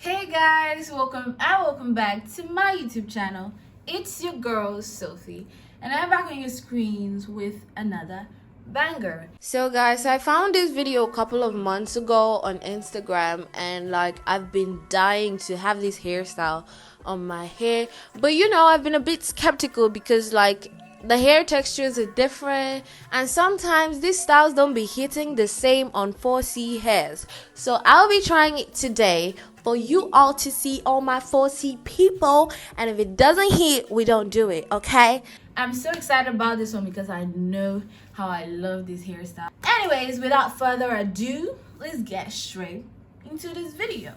Hey guys, welcome back to my YouTube channel. It's your girl Sophie, and I'm back on your screens with another banger. So guys, I found this video a couple of months ago on Instagram, and I've been dying to have this hairstyle on my hair, but I've been a bit skeptical because the hair textures are different, and sometimes these styles don't be hitting the same on 4C hairs. So I'll be trying it today for you all to see, all my 4C people, and if it doesn't hit, we don't do it, okay? I'm so excited about this one because I know how I love this hairstyle. Anyways, without further ado, let's get straight into this video.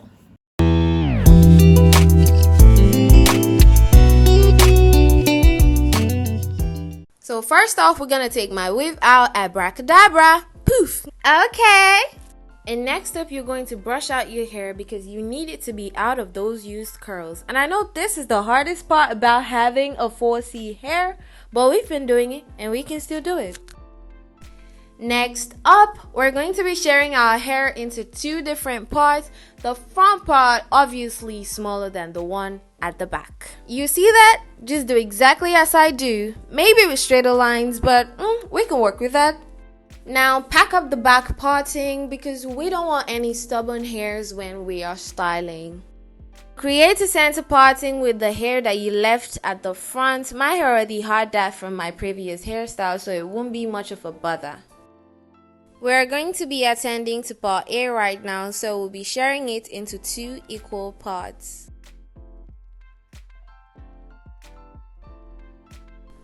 So first off, we're gonna take my wave out, abracadabra, poof. Okay. And next up, you're going to brush out your hair because you need it to be out of those used curls. And I know this is the hardest part about having a 4C hair, but we've been doing it and we can still do it. Next up, we're going to be sharing our hair into two different parts. The front part obviously smaller than the one at the back. You see that? Just do exactly as I do. Maybe with straighter lines, but we can work with that. Now pack up the back parting because we don't want any stubborn hairs when we are styling. Create a center parting with the hair that you left at the front. My hair already had that from my previous hairstyle, so it won't be much of a bother. We're going to be attending to part A right now, so we'll be sharing it into two equal parts.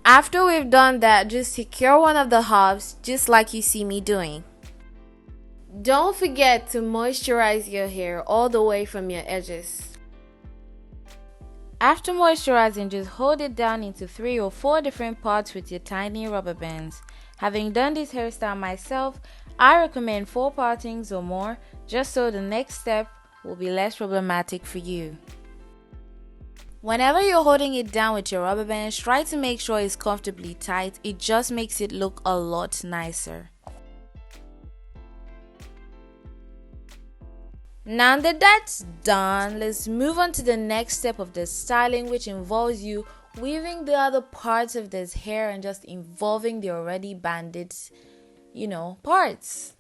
After we've done that, just secure one of the hubs just like you see me doing. Don't forget to moisturize your hair all the way from your edges. After moisturizing, just hold it down into 3 or 4 different parts with your tiny rubber bands. Having done this hairstyle myself, I recommend 4 partings or more, just so the next step will be less problematic for you. Whenever you're holding it down with your rubber bands, try to make sure it's comfortably tight. It just makes it look a lot nicer. Now that that's done, let's move on to the next step of the styling, which involves you weaving the other parts of this hair and just involving the already banded, parts.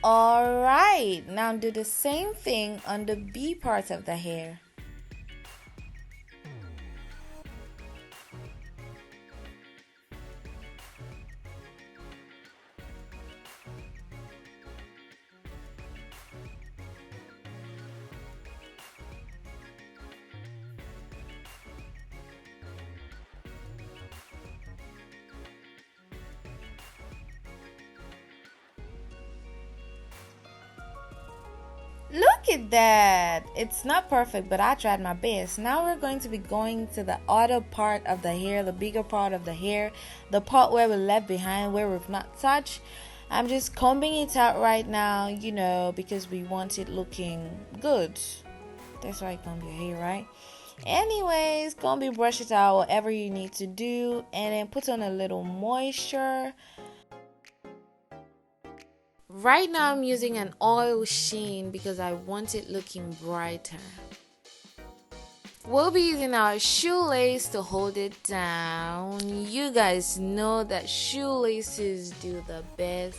Alright, now do the same thing on the B part of the hair. Look at that! It's not perfect, but I tried my best. Now we're going to be going to the other part of the hair, the bigger part of the hair, the part where we left behind, where we've not touched. I'm just combing it out right now, because we want it looking good. That's why you comb your hair, right? Anyways, comb it, brush it out, whatever you need to do, and then put on a little moisture. Right now I'm using an oil sheen because I want it looking brighter. We'll be using our shoelace to hold it down. You guys know that shoelaces do the best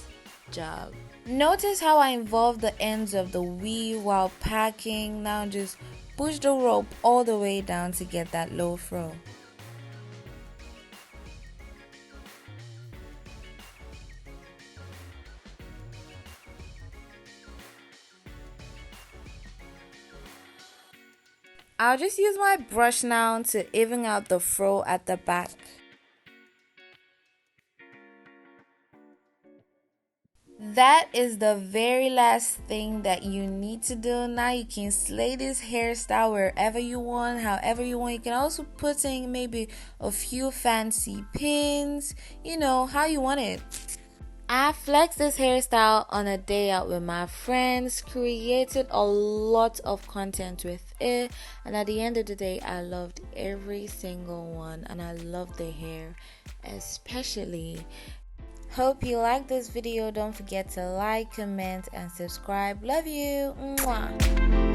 job. Notice how I involve the ends of the weave while packing. Now just push the rope all the way down to get that low fro. I'll just use my brush now to even out the fro at the back. That is the very last thing that you need to do. Now you can slay this hairstyle wherever you want, however you want. You can also put in maybe a few fancy pins, how you want it. I flexed this hairstyle on a day out with my friends, created a lot of content with it, and at the end of the day, I loved every single one, and I love the hair especially. Hope you like this video. Don't forget to like, comment, and subscribe. Love you. Mwah.